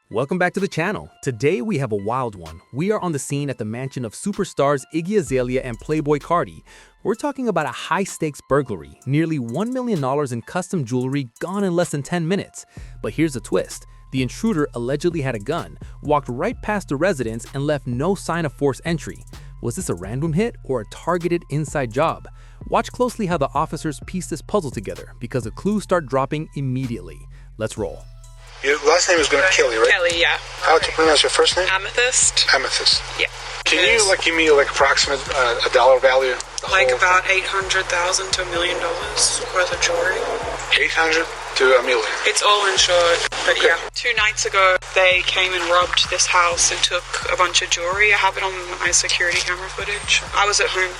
Welcome back to the channel. Today we have a wild one. We are on the scene at the mansion of superstars Iggy Azalea and Playboi Carti. We're talking about a high-stakes burglary, nearly $1 million in custom jewelry gone in less than 10 minutes. But here's the twist. The intruder allegedly had a gun, walked right past the residence and left no sign of forced entry. Was this a random hit or a targeted inside job? Watch closely how the officers piece this puzzle together because the clues start dropping immediately. Let's roll. Your last name is going to Kelly, right? Kelly, yeah. How to pronounce your first name? Amethyst. Amethyst. Yeah. Can you give me approximate a dollar value? Like about $800,000 to $1 million worth of jewelry. 800 to a million. It's all insured, but Okay. yeah. 2 nights ago, they came and robbed this house and took a bunch of jewelry. I have it on my security camera footage. I was at home.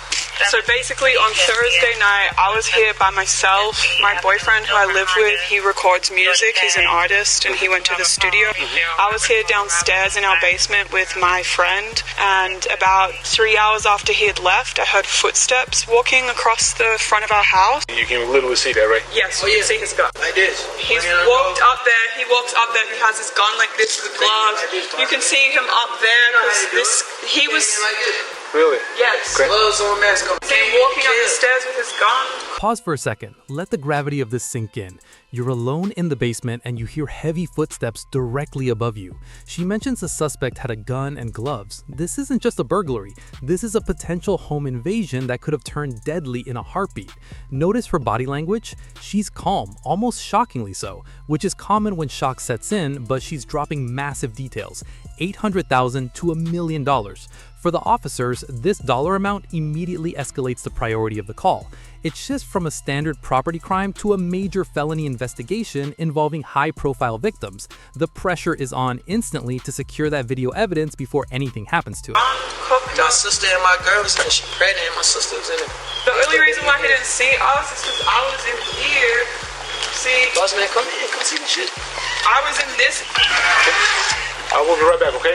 So basically, on Thursday night, I was here by myself. My boyfriend, who I live with, he records music. He's an artist, and he went to the studio. I was here downstairs in our basement with my friend, and about 3 hours after he had left, I heard footsteps walking across the front of our house. You can literally see that, right? Yes, you can see his gun. I did. He's walked up there. He walks up there. He has his gun like this with gloves. You can see him up there because he was. Really? Yes. Great. Gloves on, mask on. Came walking up the stairs with his gun. Pause for a second. Let the gravity of this sink in. You're alone in the basement and you hear heavy footsteps directly above you. She mentions the suspect had a gun and gloves. This isn't just a burglary. This is a potential home invasion that could have turned deadly in a heartbeat. Notice her body language? She's calm, almost shockingly so, which is common when shock sets in, but she's dropping massive details. $800,000 to $1 million. For the officers, this dollar amount immediately escalates the priority of the call. It shifts from a standard property crime to a major felony investigation involving high-profile victims. The pressure is on instantly to secure that video evidence before anything happens to it. My sister and my girl was in it. She pregnant and my sister was in it. The only reason why he didn't see us is because I was in here. See, Boss man, come in. Come see the shit. I was in this. I will be right back, okay?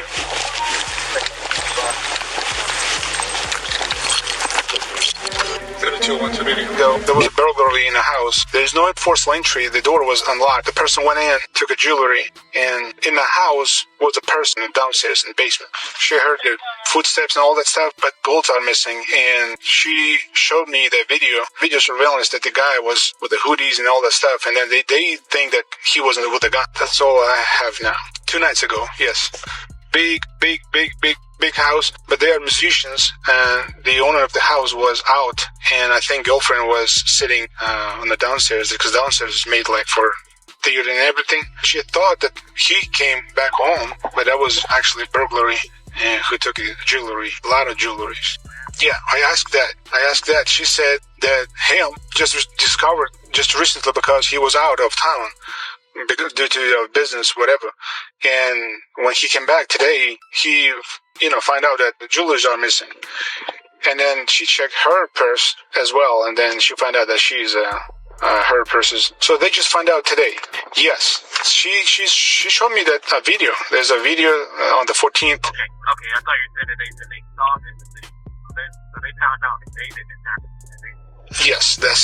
32 went to video. There was a burglary in the house. There's no enforced entry. The door was unlocked. The person went in, took a jewelry, and in the house was a person downstairs in the basement. She heard the footsteps and all that stuff, but bolts are missing. And she showed me the video surveillance that the guy was with the hoodies and all that stuff. And then they think that he wasn't with the gun. That's all I have now. 2 nights ago, yes. Big house, but they are musicians, and the owner of the house was out, and I think girlfriend was sitting on the downstairs, because downstairs is made like for theater and everything. She had thought that he came back home, but that was actually burglary, and who took jewelry, a lot of jewelries. Yeah, I asked that. She said that him just discovered just recently because he was out of town due to business, whatever. And when he came back today, he, find out that the jewelries are missing. And then she checked her purse as well, and then she found out that she's her purses. So they just find out today. Yes, she showed me that video. There's a video on the 14th. Okay. I thought you said that they saw this. So they found out that they didn't happen. Yes. Alright,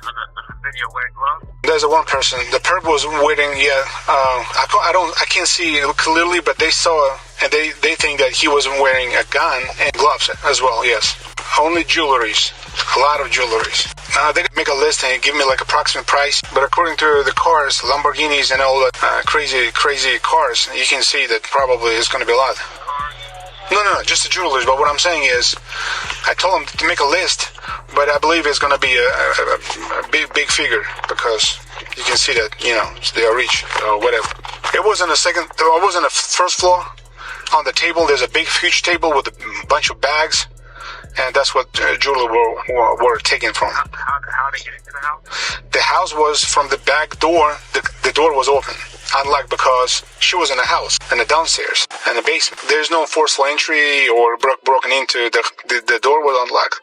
so there's a video wearing gloves. There's one person. The perp was waiting. Yeah, I can't see it clearly, but they saw, and they think that he wasn't wearing a gun and gloves as well. Yes, only jewelries, a lot of jewelries. They make a list and give me like approximate price, but according to the cars, Lamborghinis and all the crazy cars, you can see that probably it's going to be a lot. No, just the jewelers. But what I'm saying is, I told him to make a list, but I believe it's going to be a big figure because you can see that, they are rich or whatever. It was on the first floor. On the table, there's a big, huge table with a bunch of bags, and that's what jewelry were taken from. How did they get into the house? The house was from the back door. The door was open. Unlike because she was in the house, in the downstairs, in the basement. There's no forced entry or broken into. The door was unlocked.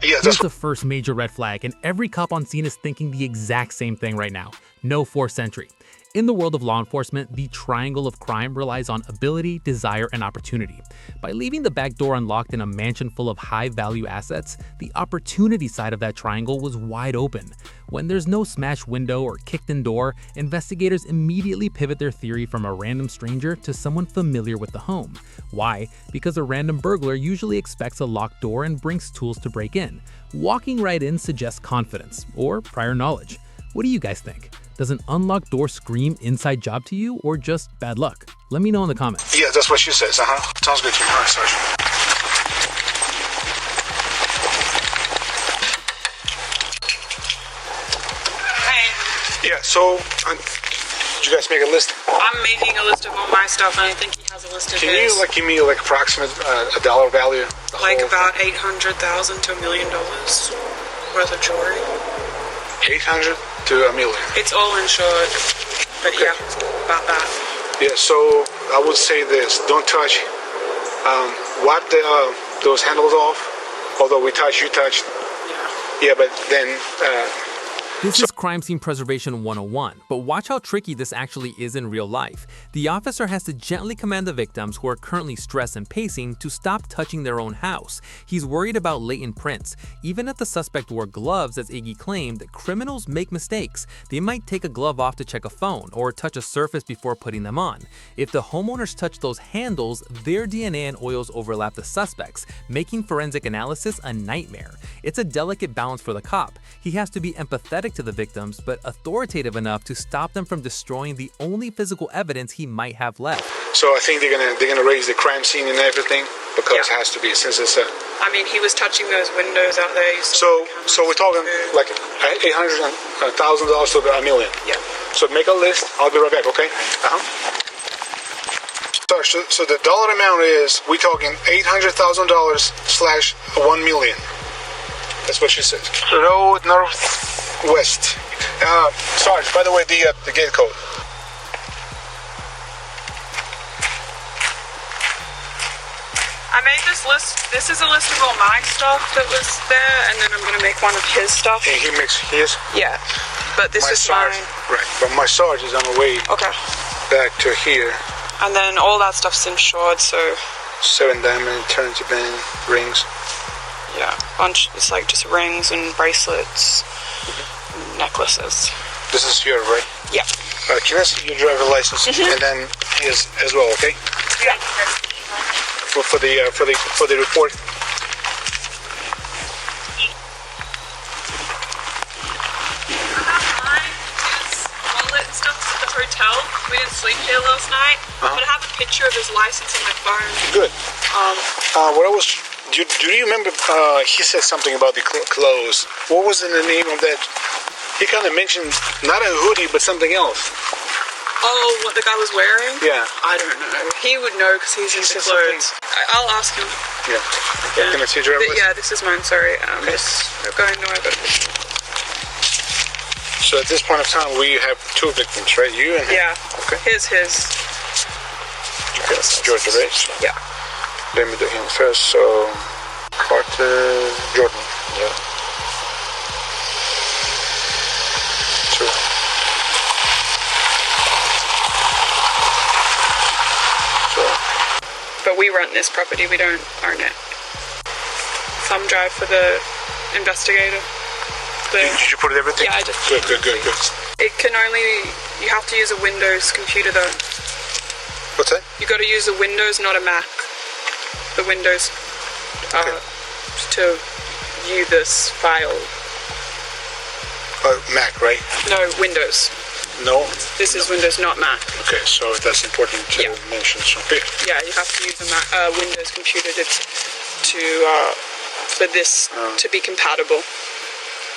Yeah, Here's the first major red flag, and every cop on scene is thinking the exact same thing right now. No forced entry. In the world of law enforcement, the triangle of crime relies on ability, desire, and opportunity. By leaving the back door unlocked in a mansion full of high-value assets, the opportunity side of that triangle was wide open. When there's no smashed window or kicked-in door, investigators immediately pivot their theory from a random stranger to someone familiar with the home. Why? Because a random burglar usually expects a locked door and brings tools to break in. Walking right in suggests confidence or prior knowledge. What do you guys think? Does an unlocked door scream inside job to you or just bad luck? Let me know in the comments. Yeah, that's what she says. Sounds good to me. All right, Sergeant. Hey, Yeah, so did you guys make a list? I'm making a list of all my stuff, and I think he has a list of Can his. you give me approximate a dollar value? Like about $800,000 to $1 million worth of jewelry. 800 to $1 million. It's all insured, but Okay. yeah, about that. Yeah, so I would say this: don't touch. Wipe those handles off. Although you touched. Yeah. Yeah, but then. This is Crime Scene Preservation 101, but watch how tricky this actually is in real life. The officer has to gently command the victims who are currently stressed and pacing to stop touching their own house. He's worried about latent prints. Even if the suspect wore gloves, as Iggy claimed, criminals make mistakes. They might take a glove off to check a phone or touch a surface before putting them on. If the homeowners touch those handles, their DNA and oils overlap the suspects, making forensic analysis a nightmare. It's a delicate balance for the cop. He has to be empathetic to the victims, but authoritative enough to stop them from destroying the only physical evidence he might have left. So I think they're gonna raise the crime scene and everything because it has to be, since it's a. I mean, he was touching those windows out there. So we're talking like $800,000 to $1 million. Yeah. So make a list. I'll be right back. Okay. So the dollar amount is, we're talking $800,000 / $1 million. That's what she says. Road northwest. Sarge, by the way, the gate code. I made this list. This is a list of all my stuff that was there, and then I'm going to make one of his stuff. And he makes his. Yeah. But this is Sarge, mine. right? But my Sarge is on the way Okay. back to here. And then all that stuff's insured, so 7 diamond, eternity band, rings. yeah, bunch. It's like just rings and bracelets, and necklaces. This is your, right? Yeah. Can I see your driver license and then his as well, okay? Yeah. For the report. Wallet and stuff at the hotel. We didn't sleep here last night, but I have a picture of his license on my phone. Good. What I was. Do you remember? He said something about the clothes. What was the name of that? He kind of mentioned not a hoodie, but something else. Oh, what the guy was wearing? Yeah. I don't know. He would know because he's into said clothes. I'll ask him. Yeah. Can I see your driver license? Yeah, this is mine. Sorry. Just going no, I got it. So at this point of time, we have 2 victims, right? You and him. Yeah. Okay. Here's his. Okay. Georgia, right? Yeah. Let me do him first. So Carter, Jordan. Yeah. 2. But we rent this property, we don't own it. Thumb drive for the investigator. Did you put everything? Yeah, I did. Good. It can only, you have to use a Windows computer though. What's that? You got to use a Windows, not a Mac. The Windows to view this file. Mac, right? No, Windows. No? This is Windows, not Mac. Okay, so that's important to mention. So, Yeah, you have to use a Windows computer for this to be compatible,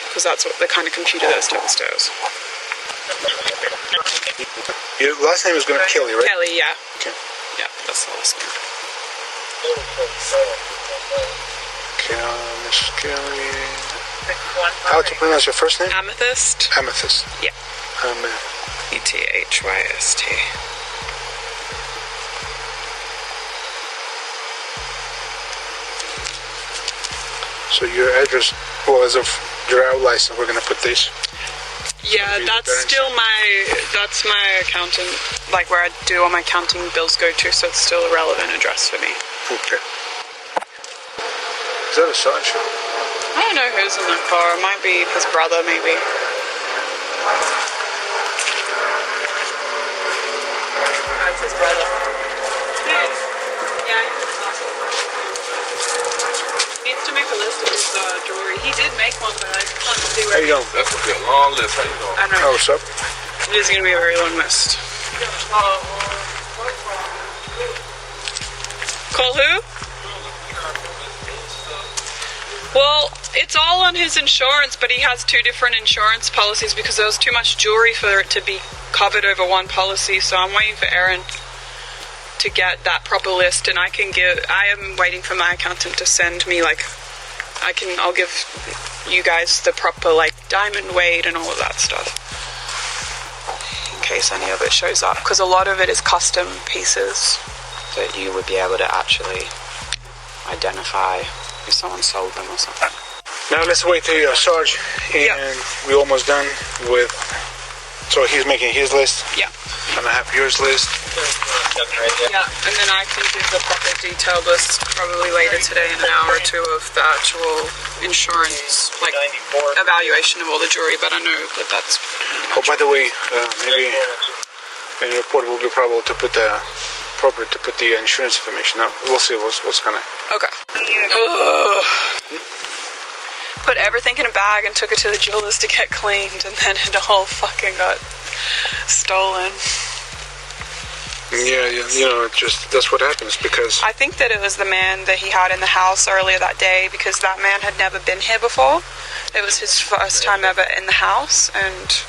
because that's what the kind of computer that's downstairs. Your last name is going to be Kelly, right? Kelly, yeah. Okay. Yeah, that's the last name. Miss Kelly. How to pronounce your first name? Amethyst. Amethyst. Yeah. ETHYST. So your address, well, as of your out license, we're going to put this. Yeah, that's my accountant, like where I do all my accounting bills go to, so it's still a relevant address for me. Okay. Is that a Sarge? I don't know who's in the car. It might be his brother, maybe. That's his brother. Yeah. He needs to make a list of his jewelry. He did make one, but I just want to see where. How you doing? That's gonna be a long list. How you doing? I know. Oh, what's up? It is going to be a very long list. Call who? Well, it's all on his insurance, but he has two different insurance policies because there was too much jewelry for it to be covered over one policy. So I'm waiting for Aaron to get that proper list, and I am waiting for my accountant to send me I'll give you guys the proper diamond weight and all of that stuff in case any of it shows up, because a lot of it is custom pieces that you would be able to actually identify if someone sold them or something. Now let's wait till Sarge, and we're almost done with. So he's making his list. Yeah. And I have yours list. Yeah, and then I can give the proper detailed list probably later today in an hour or two of the actual insurance, evaluation of all the jewelry. But I know that that's. Oh, by the way, maybe in the report it will be appropriate to put the insurance information up. We'll see what's gonna. Okay. Ugh. Put everything in a bag and took it to the jewelers to get cleaned, and then it all fucking got stolen. Yeah, that's what happens because. I think that it was the man that he had in the house earlier that day, because that man had never been here before. It was his first time ever in the house, and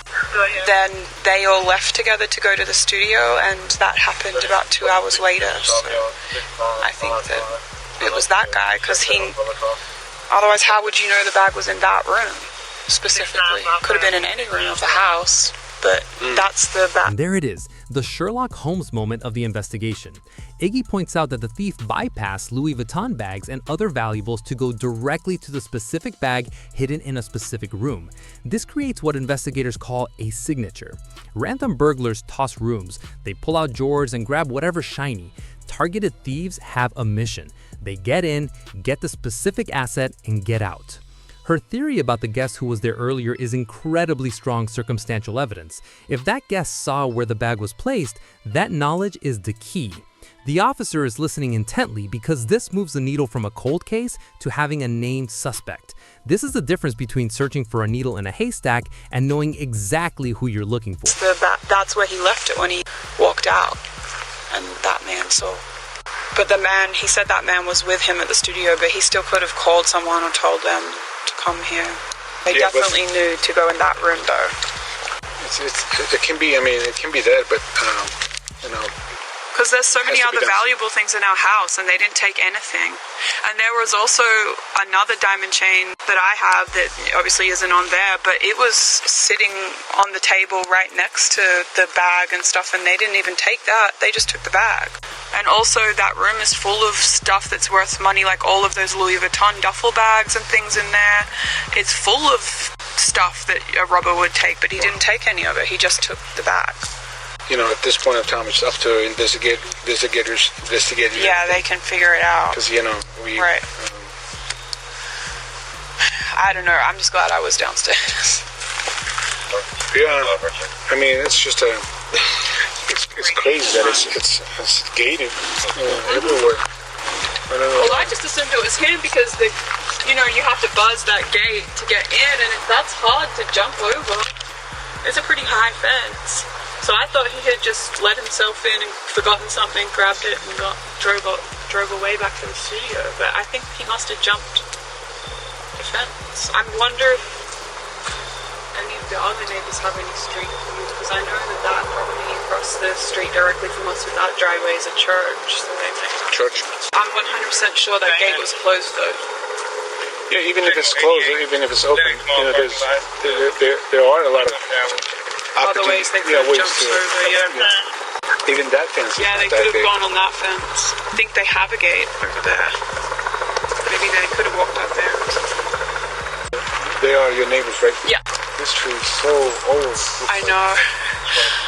then they all left together to go to the studio, and that happened about 2 hours later. So I think that it was that guy, because otherwise how would you know the bag was in that room specifically? Could have been in any room of the house, but that's the bag. And there it is, the Sherlock Holmes moment of the investigation. Iggy points out that the thief bypassed Louis Vuitton bags and other valuables to go directly to the specific bag hidden in a specific room. This creates what investigators call a signature. Random burglars toss rooms, they pull out drawers and grab whatever's shiny. Targeted thieves have a mission. They get in, get the specific asset, and get out. Her theory about the guest who was there earlier is incredibly strong circumstantial evidence. If that guest saw where the bag was placed, that knowledge is the key. The officer is listening intently because this moves the needle from a cold case to having a named suspect. This is the difference between searching for a needle in a haystack and knowing exactly who you're looking for. That's where he left it when he walked out, and that man saw. But he said that man was with him at the studio, but he still could have called someone or told them to come here. They definitely knew to go in that room, though. It can be that, but because there's so many other valuable things in our house, and they didn't take anything. And there was also another diamond chain that I have that obviously isn't on there, but it was sitting on the table right next to the bag and stuff, and they didn't even take that. They just took the bag. And also that room is full of stuff that's worth money, like all of those Louis Vuitton duffel bags and things in there. It's full of stuff that a robber would take, but he didn't take any of it. He just took the bag. At this point of time, it's up to investigators. Yeah, they can figure it out. Because, we... Right. I don't know. I'm just glad I was downstairs. Yeah. It's just it's crazy that it's gated everywhere. I don't know. Well, I just assumed it was him because you have to buzz that gate to get in, and that's hard to jump over. It's a pretty high fence. So I thought he had just let himself in and forgotten something, grabbed it, and drove away back to the studio. But I think he must have jumped the fence. I wonder if any of the other neighbors have any street views, because I know that property across the street directly from us with that driveway is a church. So they may. Church? I'm 100% sure that gate was closed though. Yeah, even if it's closed, even if it's open, there are a lot of other ways they could have jumped over, Even that fence. Yeah, they could have gone on that fence. I think they have a gate over there. Maybe they could have walked out there. They are your neighbors, right? Yeah. This tree is so old. I know.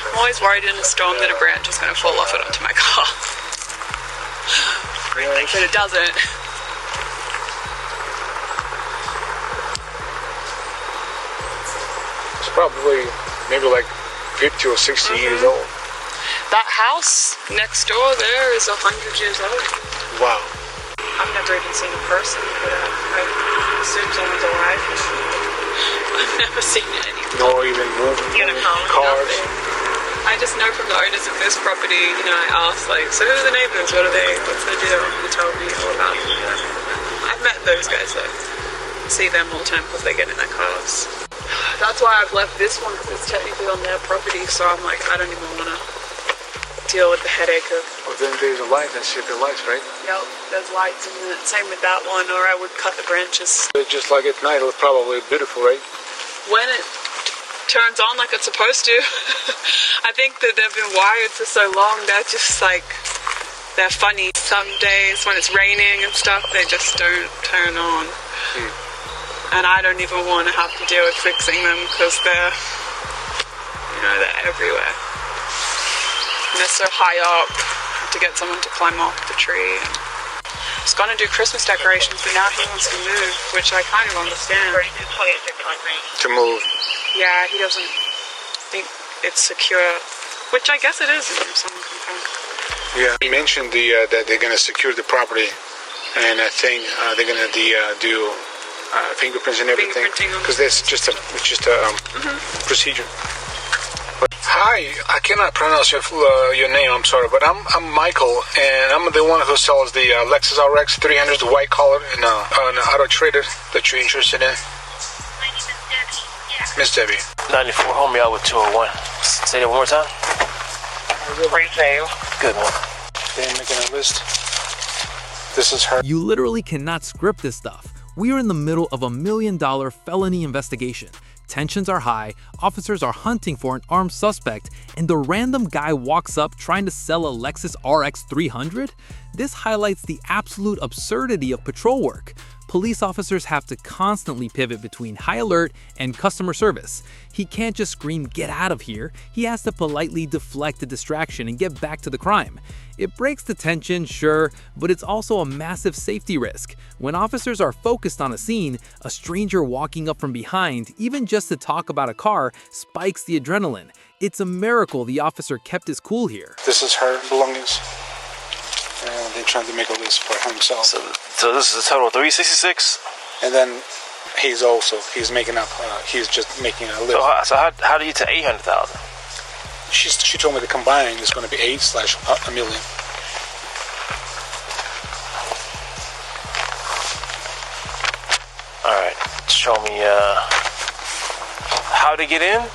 I'm always worried in a storm that a branch is going to fall off it onto my car. But it doesn't. It's probably maybe like 50 or 60 years old. That house next door there is 100 years old. Wow. I've never even seen a person, but I assume someone's alive. I've never seen anything. Nor even moving cars. Nothing. I just know from the owners of this property, you know, I asked, like, so who are the neighbors? What's their deal? They told me all about it. I've met those guys, though. See them all the time because they get in their cars. That's why I've left this one, because it's technically on their property, so I'm like, I don't even want to deal with the headache of... Well, then there's a light, that's secret lights, right? Yep, there's lights in it. Same with that one, or I would cut the branches. Just like at night, it's probably beautiful, right? When it turns on like it's supposed to. I think that they've been wired for so long, they're just like, they're funny. Some days when it's raining and stuff, they just don't turn on. And I don't even want to have to deal with fixing them because they're, you know, they're everywhere. And they're so high up, I have to get someone to climb off the tree. I was going to do Christmas decorations, but now he wants to move, which I kind of understand. To move. Yeah, he doesn't think it's secure, which I guess it is if someone can come. Yeah, he mentioned that they're going to secure the property, and I think they're going to do fingerprints and everything, because that's just a procedure. Hi, I cannot pronounce your name, I'm sorry, but I'm Michael, and I'm the one who sells the Lexus RX 300, the white collar, and an auto trader that you're interested in. My name is Debbie. Miss Debbie. 94, hold me out with 201. Say that one more time. Retail. Good one. They're making a list. This is her. You literally cannot script this stuff. We are in the middle of a $1 million felony investigation. Tensions are high, officers are hunting for an armed suspect, and the random guy walks up trying to sell a Lexus RX 300? This highlights the absolute absurdity of patrol work. Police officers have to constantly pivot between high alert and customer service. He can't just scream, "Get out of here." He has to politely deflect the distraction and get back to the crime. It breaks the tension, sure, but it's also a massive safety risk. When officers are focused on a scene, a stranger walking up from behind, even just to talk about a car, spikes the adrenaline. It's a miracle the officer kept his cool here. This is her belongings. And they're trying to make a list for himself. So this is a total of 366? And then he's making up, he's just making a list. So how do you to 800,000? She told me the combined is going to be 8/1 million. Alright, show me how to get in?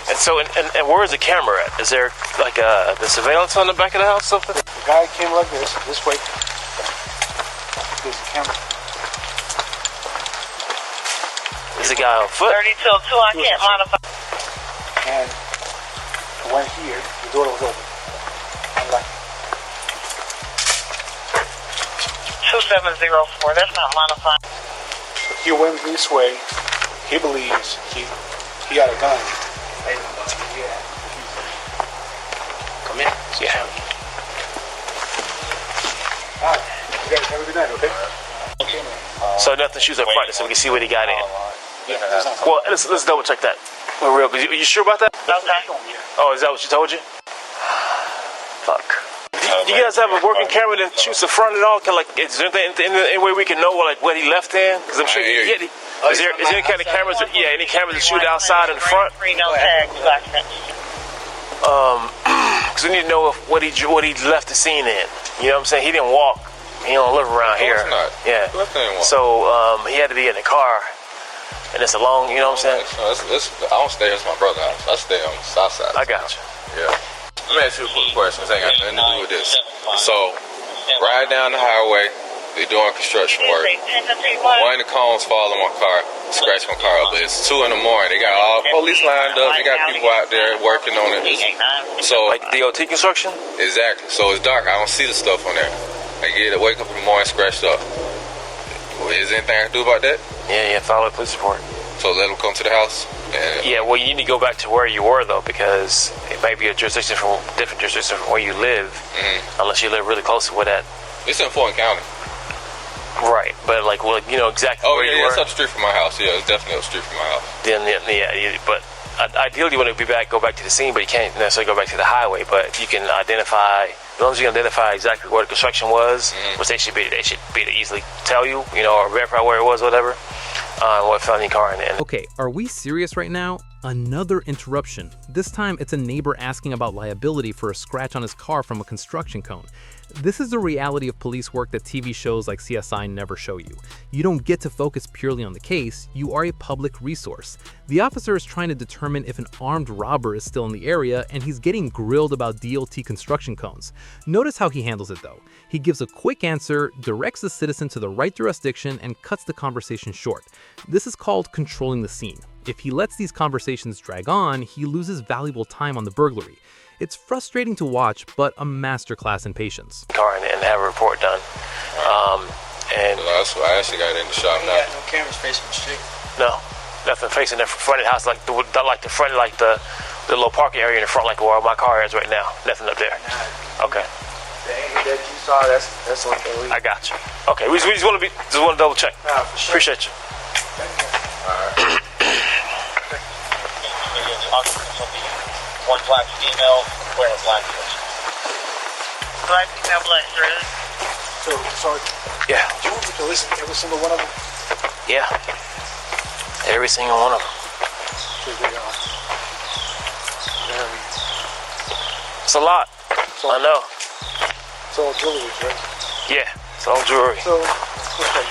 And so, and where is the camera at? Is there like the surveillance on the back of the house or something? The guy came like this way. There's the camera. Is the guy on foot? 30 till 2, I can't modify. And I went here, the door was open. I'm like, 2704, that's not modified. he went this way. He believes he got a gun. Yeah. Come in. Yeah. All right. You guys have a good night, okay? So nothing shoots up front, so we can see what he got in. Yeah, that's not Well, let's double check that. For real, are you sure about that? Okay. Oh, is that what she told you? Fuck. Do you guys have a working camera that shoots the front and all? Is there any way we can know what he left in? Because I'm sure is there any kind of cameras? Yeah, any cameras that shoot outside in the front? Because we need to know what he left the scene in. You know what I'm saying? He didn't walk. He don't live around here. Yeah. So he had to be in the car. And it's a long, you know what I'm saying? I don't stay here, it's my brother's house. I stay on the south side. I got you. Yeah. Let me ask you a quick question. This ain't got nothing to do with this. So, ride down the highway, they're doing construction work. One of the cones fall on my car, scratch my car up. It's 2 in the morning. They got all police lined up. They got people out there working on it. So, Like DOT construction? exactly. So it's dark. I don't see the stuff on there. I wake up in the morning, scratched up. Is there anything I can do about that? Yeah, file a police report. So let them come to the house? And Yeah, well, you need to go back to where you were, though, because it may be a jurisdiction from different jurisdiction from where you live, unless you live really close to where that. it's in Fulton County. Right, but like, well, you know exactly Oh, where yeah, you it's were. up the street from my house. Yeah, it's definitely up the street from my house. Then, but ideally you want to go back to the scene, but you can't necessarily go back to the highway. But if you can identify, as long as you can identify exactly where the construction was, which they should be able to easily tell you, or verify where it was, whatever. What found your car in. Okay, are we serious right now? Another interruption. This time it's a neighbor asking about liability for a scratch on his car from a construction cone. This is the reality of police work that TV shows like CSI never show you. You don't get to focus purely on the case, you are a public resource. The officer is trying to determine if an armed robber is still in the area, and he's getting grilled about DOT construction cones. Notice how he handles it though. He gives a quick answer, directs the citizen to the right jurisdiction, and cuts the conversation short. This is called controlling the scene. If he lets these conversations drag on, he loses valuable time on the burglary. It's frustrating to watch, but a masterclass in patience. Car and have a report done. And That's why I actually got in the shop You now. got no cameras facing the street. no, nothing facing the front of the house, like the front, like the little parking area in the front, like where my car is right now. Nothing up there. Okay, The angle that you saw, that's one thing we. I got you. Okay, we just want to double check. Nah, for sure. Appreciate you. One black female, wearing a black dress. Black female, black dress. So, Yeah, you want me to listen to every single one of them? yeah. Every single one of them. Because they are very... It's a lot. I know. It's all jewelry, right? Yeah, it's all jewelry. So, okay.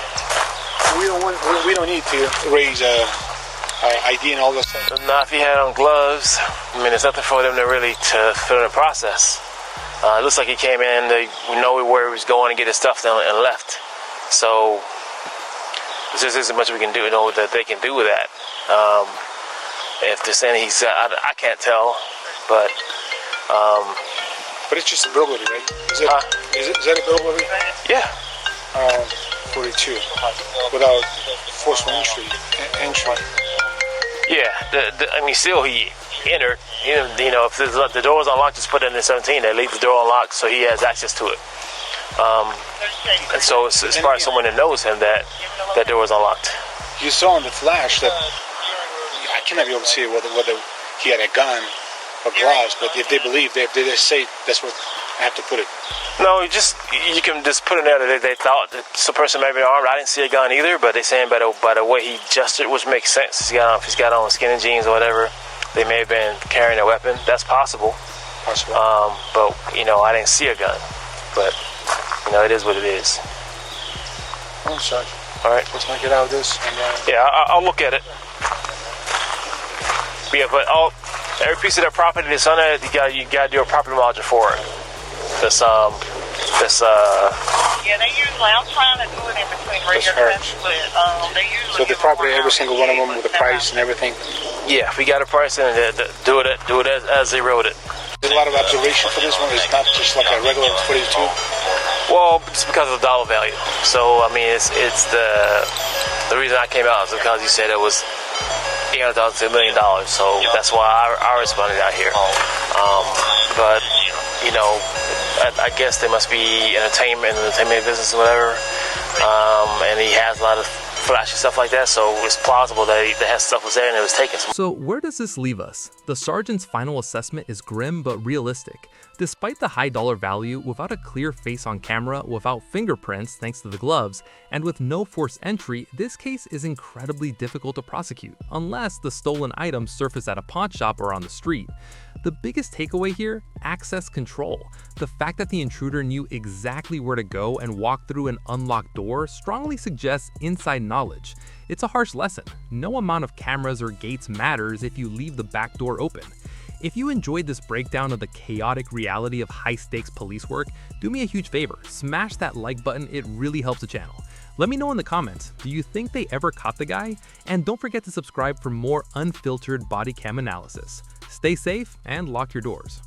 We don't need to raise ID and all that stuff. Now, if he had on gloves, I mean, there's nothing for them to really to fill in the process. It looks like he came in, we know where he was going to get his stuff done and left. So, there just isn't much we can do, that they can do with that. If they're saying I can't tell, but... But it's just a burglary, right? Is that a burglary? Yeah. 42. Without forceful entry. Yeah, I mean, still he entered. If the door was unlocked, just put it in the 17. They leave the door unlocked, so he has access to it. And so it's probably someone that knows him that door was unlocked. You saw in the flash that I cannot be able to see whether he had a gun or gloves, but if they believe, if they just say that's what I have to put it. No, you can just put in there that they thought that the person may be armed. I didn't see a gun either, but they're saying by the way he gestured, which makes sense. If he's got on skinny jeans or whatever, they may have been carrying a weapon. That's possible. But I didn't see a gun. But it is what it is. Oh, sorry. All right. Let's not get out of this. Yeah, I'll look at it. Yeah, but every piece of that property that's on it, you gotta do a property margin for it. Yeah, they usually, I'm trying to do it in between regular tests, but they usually. So the property, every single one of them with the price and everything. Yeah, if we got a price in it, do it as they wrote it. There's a lot of observation for this one. It's not just like a regular 42. Well, it's because of the dollar value. So I mean, it's the reason I came out is because you said it was $800,000 to $1 million. So that's why I responded out here. But I guess they must be entertainment business or whatever. And he has a lot of flashy stuff like that, so it's plausible that stuff was there and it was taken. So where does this leave us? The sergeant's final assessment is grim but realistic. Despite the high dollar value, without a clear face on camera, without fingerprints thanks to the gloves, and with no forced entry, this case is incredibly difficult to prosecute, unless the stolen items surface at a pawn shop or on the street. The biggest takeaway here? Access control. The fact that the intruder knew exactly where to go and walk through an unlocked door strongly suggests inside knowledge. It's a harsh lesson. No amount of cameras or gates matters if you leave the back door open. If you enjoyed this breakdown of the chaotic reality of high-stakes police work, do me a huge favor, smash that like button, it really helps the channel. Let me know in the comments, do you think they ever caught the guy? And don't forget to subscribe for more unfiltered body cam analysis. Stay safe and lock your doors.